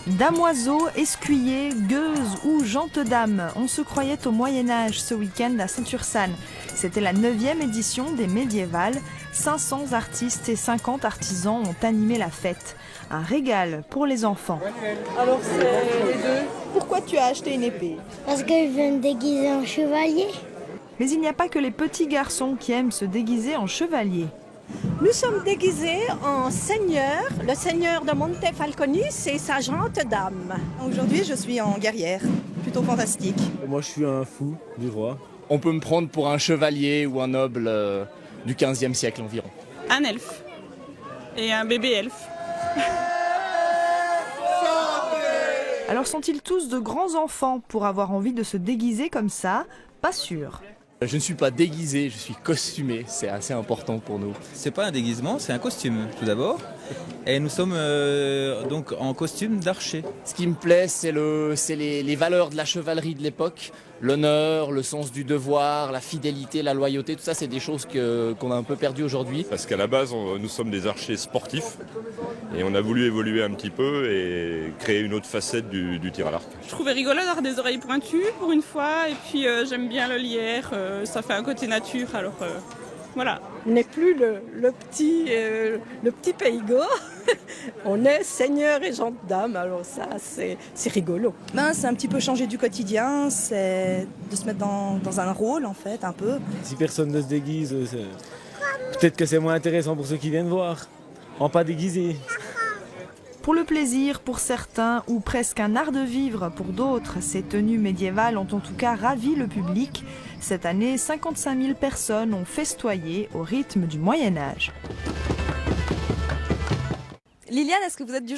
Damoiseau, escuyer, gueuse ou gente-dame, on se croyait au Moyen-Âge ce week-end à Saint-Ursanne. C'était la 9e édition des Médiévales. 500 artistes et 50 artisans ont animé la fête. Un régal pour les enfants. Alors c'est les deux. Pourquoi tu as acheté une épée? Parce que je vais me déguiser en chevalier. Mais il n'y a pas que les petits garçons qui aiment se déguiser en chevalier. Nous sommes déguisés en seigneur, le seigneur de Montefalconis et sa gente-dame. Aujourd'hui, je suis en guerrière, plutôt fantastique. Moi, je suis un fou du roi. On peut me prendre pour un chevalier ou un noble du 15e siècle environ. Un elfe et un bébé elfe. Alors sont-ils tous de grands enfants pour avoir envie de se déguiser comme ça? Pas sûr. Je ne suis pas déguisé, je suis costumé, c'est assez important pour nous. C'est pas un déguisement, c'est un costume tout d'abord. Et nous sommes donc en costume d'archer. Ce qui me plaît, c'est les valeurs de la chevalerie de l'époque. L'honneur, le sens du devoir, la fidélité, la loyauté, tout ça c'est des choses qu'on a un peu perdues aujourd'hui. Parce qu'à la base, nous sommes des archers sportifs et on a voulu évoluer un petit peu et créer une autre facette du tir à l'arc. Je trouvais rigolo d'avoir des oreilles pointues pour une fois et puis j'aime bien le lierre, ça fait un côté nature alors voilà. On n'est plus le petit Paygot, on est seigneur et gente-dame, alors ça c'est rigolo. C'est un petit peu changer du quotidien, c'est de se mettre dans un rôle en fait, un peu. Si personne ne se déguise, peut-être que c'est moins intéressant pour ceux qui viennent voir. En pas déguisé. Pour le plaisir, pour certains, ou presque un art de vivre pour d'autres, ces tenues médiévales ont en tout cas ravi le public. Cette année, 55 000 personnes ont festoyé au rythme du Moyen-Âge. Liliane, est-ce que vous êtes du